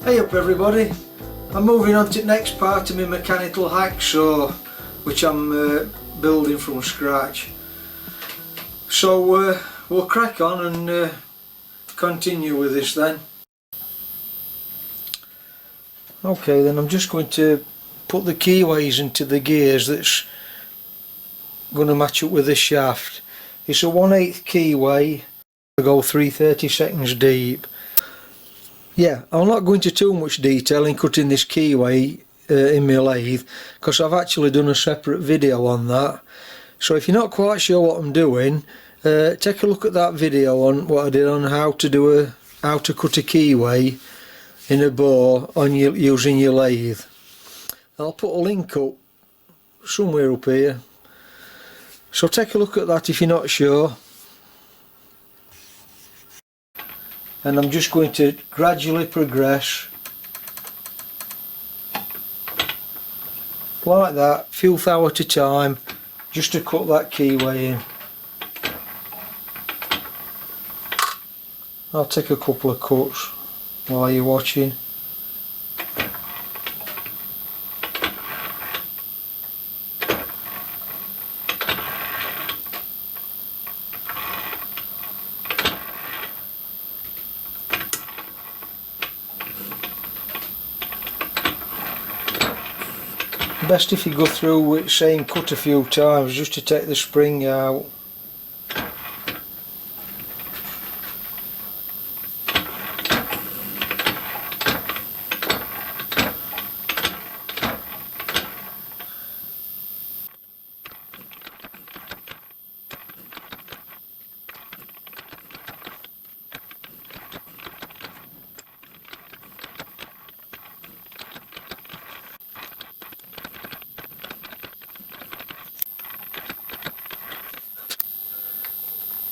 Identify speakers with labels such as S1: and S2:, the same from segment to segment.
S1: Hey up everybody, I'm moving on to the next part of my mechanical hacksaw which I'm building from scratch. So we'll crack on and continue with this then. Okay then, I'm just going to put the keyways into the gears that's going to match up with the shaft. It's a 1/8 keyway, I go 3/32 deep. Yeah, I'm not going into too much detail in cutting this keyway in my lathe because I've actually done a separate video on that. So if you're not quite sure what I'm doing, take a look at that video on what I did on how to cut a keyway in a bore on using your lathe. I'll put a link up somewhere up here. So take a look at that if you're not sure. And I'm just going to gradually progress like that, few thou at a time, just to cut that keyway in. I'll take a couple of cuts while you're watching. Best if you go through with the same cut a few times just to take the spring out.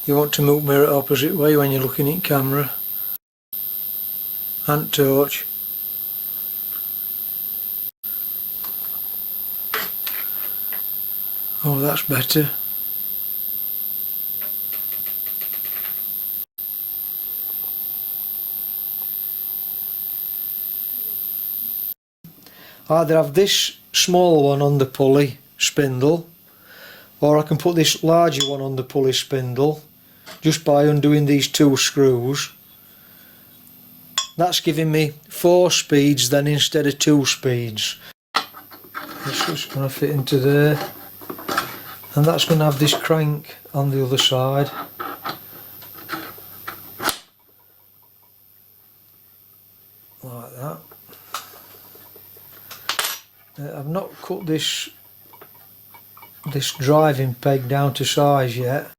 S1: You want to move mirror opposite way when you're looking at camera. And torch. Oh, that's better. I either have this small one on the pulley spindle, or I can put this larger one on the pulley spindle just by undoing these two screws. That's giving me 4 speeds then instead of 2 speeds. It's just going to fit into there, and that's going to have this crank on the other side. Like that. I've not cut this driving peg down to size yet.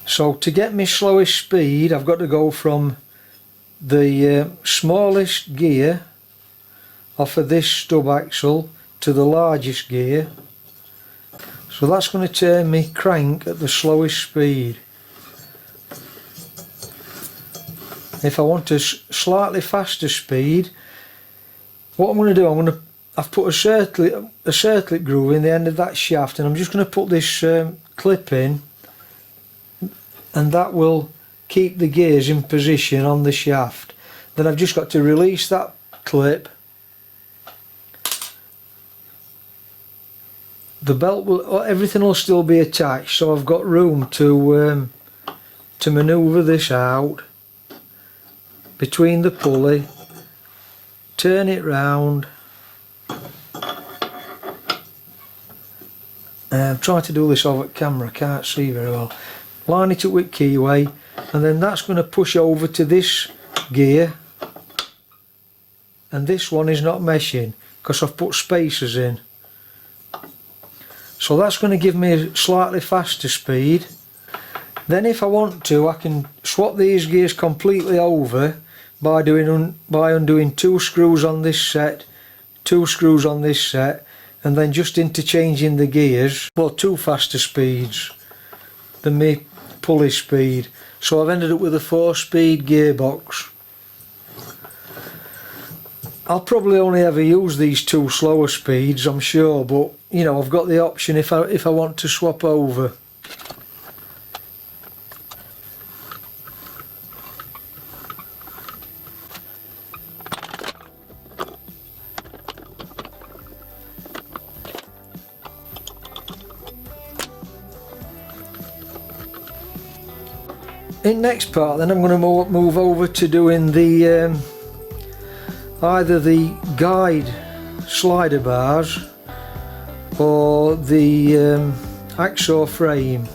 S1: So to get my slowest speed, I've got to go from the smallest gear off of this stub axle to the largest gear. So that's going to turn me crank at the slowest speed. If I want a slightly faster speed, what I'm going to do, I've put a circlip groove in the end of that shaft, and I'm just going to put this clip in, and that will keep the gears in position on the shaft. Then I've just got to release that clip. The belt everything will still be attached, so I've got room to manoeuvre this out between the pulley, turn it round. I'm trying to do this over camera, I can't see very well. Line it up with keyway, and then that's going to push over to this gear, and this one is not meshing because I've put spacers in. So that's going to give me a slightly faster speed. Then if I want to, I can swap these gears completely over by undoing 2 screws on this set, 2 screws on this set, and then just interchanging the gears. Well, 2 faster speeds than me pulley speed. So I've ended up with a 4-speed gearbox. I'll probably only ever use these 2 slower speeds, I'm sure, but you know, I've got the option if I want to swap over. in next part then I'm going to move over to doing the either the guide slider bars or the hacksaw frame.